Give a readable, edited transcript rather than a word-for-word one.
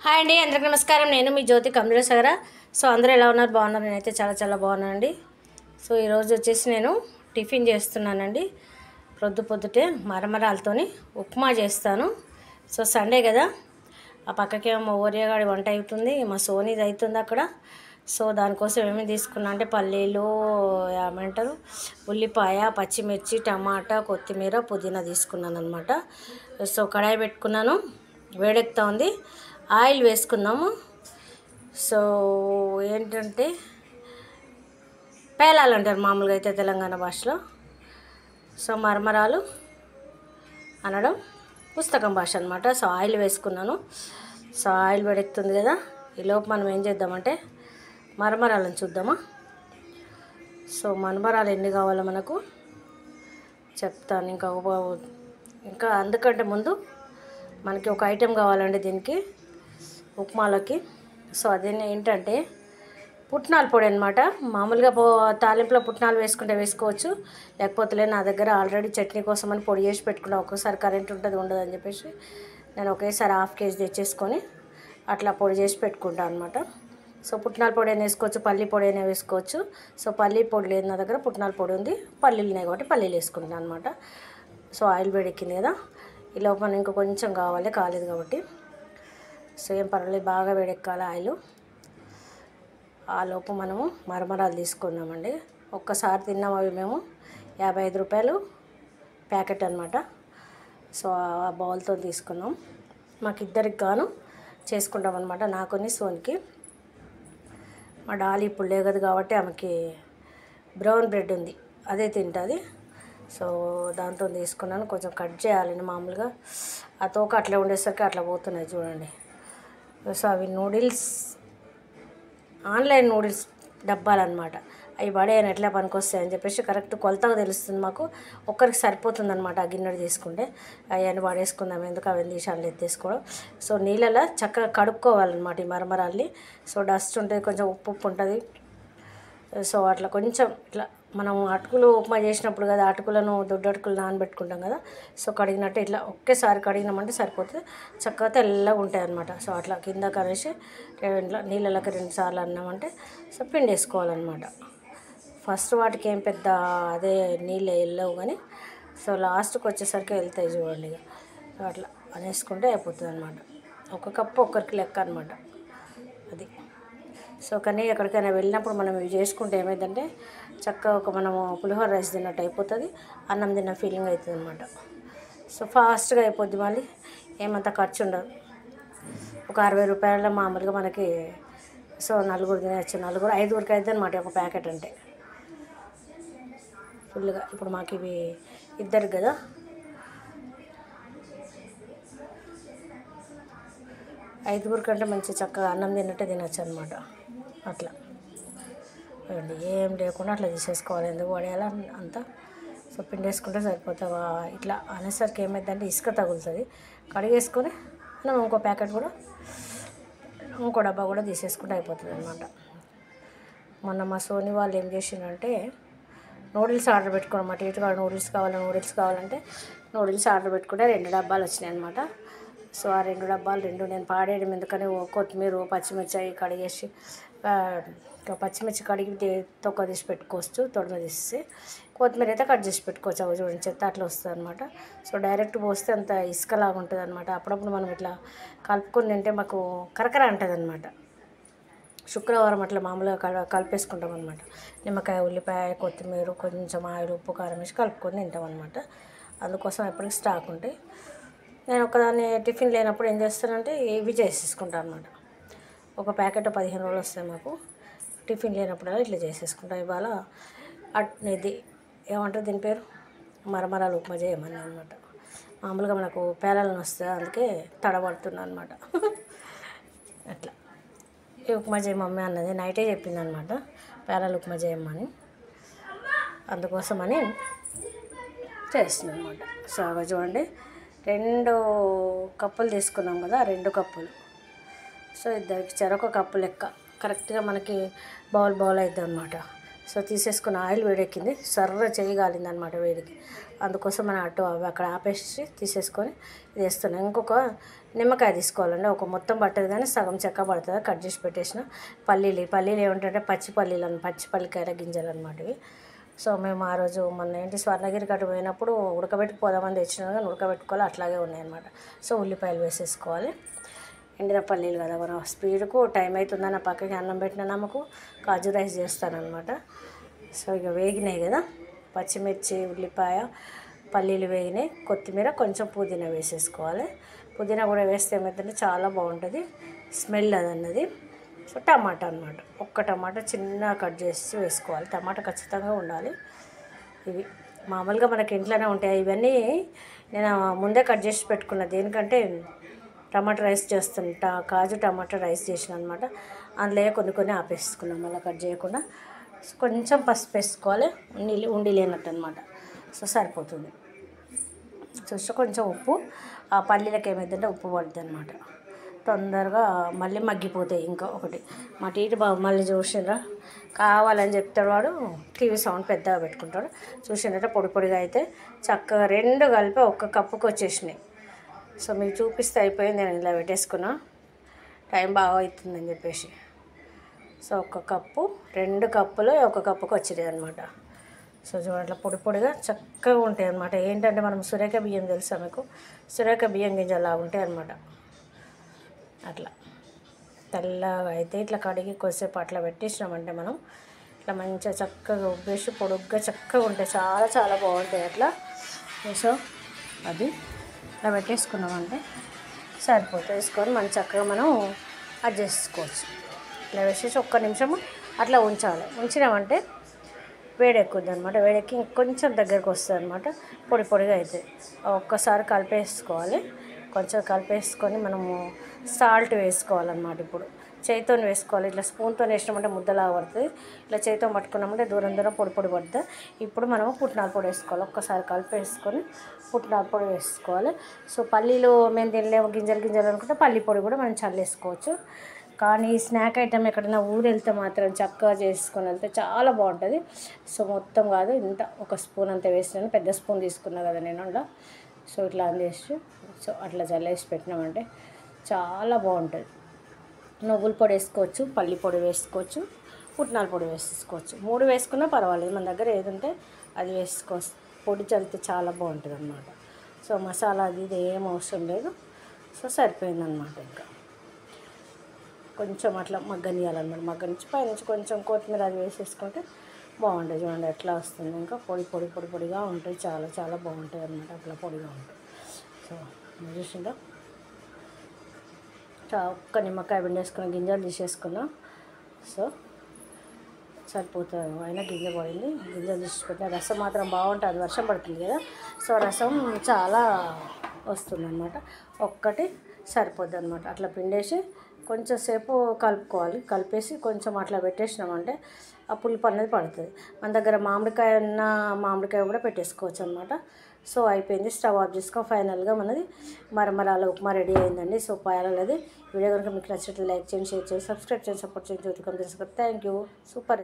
Hi అండి, అందరికీ నమస్కారం. నేను మీ జ్యోతి కమలేశ్వర. సో అందరూ ఎలా ఉన్నారు? బాగున్నారు? నేనైతే చాలా చాలా బాగున్నానండి. సో ఈరోజు వచ్చేసి నేను టిఫిన్ చేస్తున్నానండి. పొద్దుటే మరమరాలతోని ఉప్మా చేస్తాను. సో సండే కదా, ఆ పక్కకేమో మా ఓరియాగాడి వంట అవుతుంది, మా సోనీది అవుతుంది అక్కడ. సో దానికోసం ఏమేమి తీసుకున్నా అంటే పల్లీలు, ఏమంటారు, ఉల్లిపాయ, పచ్చిమిర్చి, టమాటా, కొత్తిమీర, పుదీనా తీసుకున్నాను అనమాట. సో కడాయి పెట్టుకున్నాను, వేడెక్కుతా ఉంది, ఆయిల్ వేసుకున్నాము. సో ఏంటంటే పేలాలు అంటారు మామూలుగా అయితే తెలంగాణ భాషలో. సో మరమరాలు అనడం పుస్తకం భాష అనమాట. సో ఆయిల్ వేసుకున్నాను. సో ఆయిల్ వేడెక్కుతుంది కదా, ఈలోపు మనం ఏం చేద్దామంటే మరమరాలను చూద్దామా. సో మరమరాలు ఎన్ని కావాలో మనకు చెప్తాను. ఇంకా అందుకంటే ముందు మనకి ఒక ఐటెం కావాలండి దీనికి, ఉప్మాలకి. సో అది ఏంటంటే పుట్నాల పొడి అనమాట. మామూలుగా తాలింపులో పుట్నాలు వేసుకుంటే వేసుకోవచ్చు, లేకపోతే నా దగ్గర ఆల్రెడీ చట్నీ కోసం అని పొడి చేసి పెట్టుకున్నా. ఒక్కోసారి కరెంట్ ఉంటుంది ఉండదు అని చెప్పేసి నేను ఒకేసారి 1/2 kg తెచ్చేసుకొని అట్లా పొడి చేసి పెట్టుకుంటాను అనమాట. సో పుట్నాల పొడి అయినా వేసుకోవచ్చు, పల్లి పొడి అయినా వేసుకోవచ్చు. సో పల్లి పొడి లేదు నా దగ్గర, పుట్నాల పొడి ఉంది, పల్లీలు ఉన్నాయి కాబట్టి పల్లీలు వేసుకుంటాను అనమాట. సో ఆయిల్ వేడెక్కింది కదా, ఈ లోపల ఇంకా కొంచెం కాలేదు కాబట్టి సో ఏం పర్వాలేదు, బాగా వేడెక్కాలి ఆయిల్. ఆ లోపు మనము మరమరాలు తీసుకున్నామండి. ఒక్కసారి తిన్నాం అవి మేము, 55 రూపాయలు ప్యాకెట్ అనమాట. సో ఆ బౌల్తో తీసుకున్నాం, మాకు ఇద్దరికి గాను చేసుకుంటాం అనమాట, నాకుని సోనికి. మా డాలి ఇప్పుడు లేగదు కాబట్టి ఆమెకి బ్రౌన్ బ్రెడ్ ఉంది, అదే తింటుంది. సో దాంతో తీసుకున్నాను. కొంచెం కట్ చేయాలండి, మామూలుగా ఆ తోక అట్లా ఉండేసరికి అట్లా పోతున్నాయి చూడండి. సో అవి నూడిల్స్, ఆన్లైన్ నూడిల్స్ డబ్బాలన్నమాట. అవి పడేయని ఎట్లా పనికొస్తాయని చెప్పేసి కరెక్ట్ కొలతగా తెలుస్తుంది మాకు, ఒక్కరికి సరిపోతుంది అనమాట. ఆ గిన్నెడు తీసుకుంటే అవన్నీ పడేసుకుందాం, ఎందుకు అవన్నీ తీసాను ఎత్తేసుకోవడం. సో నీళ్ళలో చక్కగా కడుక్కోవాలన్నమాట ఈ మరమరాల్ని. సో డస్ట్ ఉంటుంది, కొంచెం ఉప్పు ఉంటుంది. సో అట్లా కొంచెం ఇట్లా మనం అటుకులు ఉప్మా చేసినప్పుడు కదా, అటుకులను దొడ్డు అటుకులు నానబెట్టుకుంటాం కదా, సో కడిగినట్టు ఇట్లా ఒకేసారి కడిగినామంటే సరిపోతుంది, చక్కగా తెల్లగా ఉంటాయి అన్నమాట. సో అట్లా కింద కనేసి నీళ్ళకి 2 సార్లు అన్నామంటే సో పిండి వేసుకోవాలన్నమాట. ఫస్ట్ వాటికి ఏం పెద్ద అదే నీళ్ళు వెళ్ళవు కానీ సో లాస్ట్కి వచ్చేసరికి వెళ్తాయి చూడండి. అట్లా అనేసుకుంటే అయిపోతుంది అనమాట. ఒక కప్పు ఒక్కరికి లెక్క అనమాట అది. సో కానీ ఎక్కడికైనా వెళ్ళినప్పుడు మనం ఇవి చేసుకుంటే ఏమైందంటే చక్కగా మనము పులిహోర రైస్ తిన్నట్టు అయిపోతుంది, అన్నం తిన్న ఫీలింగ్ అవుతుంది అనమాట. సో ఫాస్ట్గా అయిపోద్ది, మళ్ళీ ఏమంత ఖర్చు ఉండదు. ఒక 60 రూపాయల మామూలుగా మనకి. సో నలుగురు తినచ్చు, 5గురికి అయితే అనమాట ఒక ప్యాకెట్ అంటే ఫుల్గా. ఇప్పుడు మాకు ఇవి ఇద్దరికి కదా, ఐదుగురికంటే మంచి చక్కగా అన్నం తిన్నట్టే తినచ్చు అనమాట. అట్లా ఏం లేకుండా అట్లా తీసేసుకోవాలి, ఎందుకు పడేయాలి అంతా. సో పిండి వేసుకుంటే సరిపోతావా. ఇట్లా అనేసరికి ఏమైందంటే ఇసుక తగులుతుంది, కడిగేసుకొని మనం ఇంకో ప్యాకెట్ కూడా, ఇంకో డబ్బా కూడా తీసేసుకుంటే అయిపోతుంది అనమాట. మొన్న మా సోని వాళ్ళు ఏం చేసిందంటే నూడిల్స్ ఆర్డర్ పెట్టుకోనమాట. ఇటుగా నూడిల్స్ కావాలంటే నూడిల్స్ ఆర్డర్ పెట్టుకుంటే 2 డబ్బాలు వచ్చినాయి అనమాట. సో ఆ 2 డబ్బాలు నేను పాడేయడం ఎందుకని కొత్తిమీర, పచ్చిమిర్చి అవి కడిగేసి, పచ్చిమిర్చి కడిగి తొక్క తీసి పెట్టుకోవచ్చు, తొడమ తీసి. కొత్తిమీర అయితే కట్ చేసి పెట్టుకోవచ్చు, అవి చూడండి చెత్త అట్లా వస్తుంది అనమాట. సో డైరెక్ట్ పోస్తే అంత ఇసుకలాగా ఉంటుంది అనమాట. అప్పుడప్పుడు మనం ఇట్లా కలుపుకొని తింటే మాకు కరకర అంటుంది అనమాట. శుక్రవారం అట్లా మామూలుగా కలిపేసుకుంటాం అనమాట. నిమ్మకాయ, ఉల్లిపాయ, కొత్తిమీర, కొంచెం ఆయిల్, ఉప్పు, కారం వేసి కలుపుకొని తింటాం అనమాట. అందుకోసం ఎప్పటికీ స్టాక్ ఉంటాయి. నేను ఒకదాన్ని టిఫిన్ లేనప్పుడు ఏం చేస్తానంటే ఇవి చేసేసుకుంటాను అనమాట. ఒక ప్యాకెట్ 15 రోజులు వస్తాయి మాకు. టిఫిన్ లేనప్పుడు ఇట్లా చేసేసుకుంటాం. ఇవాళ ఇది ఏమంటారు దీని పేరు, మరమరాలు ఉప్మా చేయమని అనమాట. మామూలుగా మనకు పేలాలను వస్తాయి, అందుకే తడబడుతున్నాను అనమాట. అట్లా ఈ ఉప్మా చేయమమ్మీ అన్నది నైటే చెప్పింది అనమాట, పేలాలు ఉప్మా చేయమని. అందుకోసమని చేస్తున్నాను అనమాట. సో అవి చూడండి, 2 కప్పులు తీసుకున్నాం కదా, 2 కప్పులు. సో ఇద్దరికి చెరొక కప్పు లెక్క కరెక్ట్గా మనకి బౌల్ అవుతుంది అనమాట. సో తీసేసుకున్న ఆయిల్ వేడెక్కింది, సర్ర చేయగాలింది అనమాట వేడికి. అందుకోసం మనం అక్కడ ఆపేసి తీసేసుకొని ఇది వేస్తున్నాం. ఇంకొక నిమ్మకాయ తీసుకోవాలండి. ఒక మొత్తం పట్టదు కానీ సగం చెక్క పడుతుంది, కట్ చేసి పెట్టేసిన. పల్లీలు ఏమిటంటే పచ్చి పల్లికాయల గింజలు అనమాట ఇవి. సో మేము ఆ రోజు మొన్న స్వర్ణగిరి కట్టు పోయినప్పుడు ఉడకబెట్టుకుపోదామని తెచ్చినా కానీ ఉడకబెట్టుకోవాలి, అట్లాగే ఉన్నాయన్నమాట. సో ఉల్లిపాయలు వేసేసుకోవాలి. ఎండిన పల్లీలు కదా, మనం స్పీడ్కు టైం అవుతుందని పక్కకి అన్నం పెట్టిన నమ్మకు కాజు రైస్ చేస్తానమాట. సో ఇక వేగినాయి కదా, పచ్చిమిర్చి ఉల్లిపాయ పల్లీలు వేగినాయి, కొత్తిమీర కొంచెం పుదీనా వేసేసుకోవాలి. పుదీనా కూడా వేస్తే ఏమవుతుందంటే చాలా బాగుంటుంది స్మెల్ అదన్నది. సో టమాటా అనమాట, ఒక్క టమాటా చిన్న కట్ చేసి వేసుకోవాలి. టమాటా ఖచ్చితంగా ఉండాలి. ఇవి మామూలుగా మనకి ఇంట్లోనే ఉంటాయి. ఇవన్నీ నేను ముందే కట్ చేసి పెట్టుకున్నా, దేనికంటే టమాటా రైస్ చేస్తుంటా, కాజు టమాటా రైస్ చేసిన అనమాట. అందులో కొన్ని ఆపేసుకున్నాం మళ్ళీ కట్ చేయకుండా. కొంచెం పసుపు వేసుకోవాలి, ఉండి లేనట్టు అనమాట. సో సరిపోతుంది. చూస్తే కొంచెం ఉప్పు, ఆ పల్లీలకి ఏమైందంటే ఉప్పు పడుతుంది అనమాట, తొందరగా మళ్ళీ మగ్గిపోతాయి. ఇంకా ఒకటి మా టీటి బాబు మళ్ళీ చూసిండ్రా కావాలని చెప్తాడు, వాడు టీవీ సౌండ్ పెద్దగా పెట్టుకుంటాడు. చూసిండ్రంటే పొడిగా అయితే చక్కగా 2 కలిపి ఒక్క కప్పుకి వచ్చేసినాయి. సో మీకు చూపిస్తే అయిపోయింది, నేను ఇలా పెట్టేసుకున్నా, టైం బాగా అవుతుందని చెప్పేసి. సో 1 కప్పు 2 కప్పులు 1 కప్పుకి వచ్చినాయి అనమాట. సో చూడండి అట్లా పొడిగా చక్కగా ఉంటాయి అనమాట. ఏంటంటే మనం సురేఖ బియ్యం తెలుసా మీకు, సురేఖ బియ్యం గింజలా ఉంటాయి అనమాట. అట్లా తెల్లగా అయితే ఇట్లా కడిగి కొద్దిసేపు అట్లా పెట్టేసినామంటే మనం ఇట్లా మంచిగా చక్కగా ఉబ్బేసి పొడుగ్గా చక్కగా ఉంటాయి, చాలా బాగుంటాయి అట్లా. సో అది ఇట్లా పెట్టేసుకున్నామంటే సరిపోతుంది. వేసుకొని మనం చక్కగా మనం అడ్జస్ట్ చేసుకోవచ్చు. ఇట్లా వేసేసి 1 నిమిషము అట్లా ఉంచాలి. ఉంచినామంటే వేడెక్కుద్ది అనమాట. వేడెక్కి కొంచెం దగ్గరకు వస్తుంది అనమాట, పొడిగా అవుతుంది. ఒక్కసారి కలిపేసుకోవాలి. కొంచెం కలిపేసుకొని మనము సాల్ట్ వేసుకోవాలన్నమాట. ఇప్పుడు చేతితో వేసుకోవాలి, ఇట్లా స్పూన్తో వేసినామంటే ముద్దలాగా పడుతుంది. ఇట్లా చేతితో పట్టుకున్నామంటే దూరం పొడి పడుతుంది. ఇప్పుడు మనము పుట్నాల పొడి వేసుకోవాలి. ఒక్కసారి కలిపేసుకొని పుట్నాల పొడి వేసుకోవాలి. సో పల్లీలు మేము తినలేము గింజలు అనుకుంటే పల్లి పొడి కూడా మనం చల్లేసుకోవచ్చు. కానీ ఈ స్నాక్ ఐటమ్ ఎక్కడైనా ఊరు వెళ్తే మాత్రం చక్కగా చేసుకొని వెళ్తే చాలా బాగుంటుంది. సో మొత్తం కాదు, ఇంత 1 స్పూన్ అంతా వేసినాను, పెద్ద స్పూన్ తీసుకున్నా కదా నేను అలా. సో ఇట్లా అందేసి సో అట్లా చల్లేసి పెట్టినామంటే చాలా బాగుంటుంది. నువ్వుల పొడి వేసుకోవచ్చు, పల్లి పొడి వేసుకోవచ్చు, పుట్నాల పొడి వేసుకోవచ్చు. 3 వేసుకున్నా పర్వాలేదు, మన దగ్గర ఏది ఉంటే అది వేసుకోవచ్చు. పొడి చల్లితే చాలా బాగుంటుంది అన్నమాట. సో మసాలా అది ఏం అవసరం లేదు. సో సరిపోయిందన్నమాట. ఇంకా కొంచెం అట్లా మగ్గనియాలన్నమాట. మగ్గనిచ్చి పైనుంచి కొంచెం కొత్తిమీర అది వేసేసుకుంటే బాగుంటుంది. చూడండి ఎట్లా వస్తుంది. ఇంకా పొడిగా ఉంటుంది, చాలా బాగుంటుంది అన్నమాట. అట్లా పొడిగా ఉంటుంది. సో చూసిందా, ఒక్క నిమ్మకాయ పిండేసుకున్న, గింజలు తీసేసుకున్నాం. సో సరిపోతుంది. అయినా గింజ పడింది, గింజలు తీసి పెట్టిన. రసం మాత్రం బాగుంటుంది, వర్షం పడుతుంది కదా. సో రసం చాలా వస్తుంది అన్నమాట. ఒక్కటి సరిపోద్ది అనమాట. అట్లా పిండేసి కొంచెం సేపు కలుపుకోవాలి. కలిపేసి కొంచెం అట్లా పెట్టేసినామంటే ఆ పులుపు అనేది పడుతుంది. మన దగ్గర మామిడికాయ కూడా పెట్టేసుకోవచ్చు అనమాట. సో అయిపోయింది, స్టవ్ ఆఫ్ చేసుకొని ఫైనల్గా మనది మరమరాల ఉప్మా రెడీ అయిందండి. సో పాయాలది వీడియో కనుక మీకు నచ్చినట్లయితే లైక్ చేయండి, షేర్ చేయండి, సబ్స్క్రైబ్ చేయండి, సపోర్ట్ చేయండి. Thank you. సూపర్.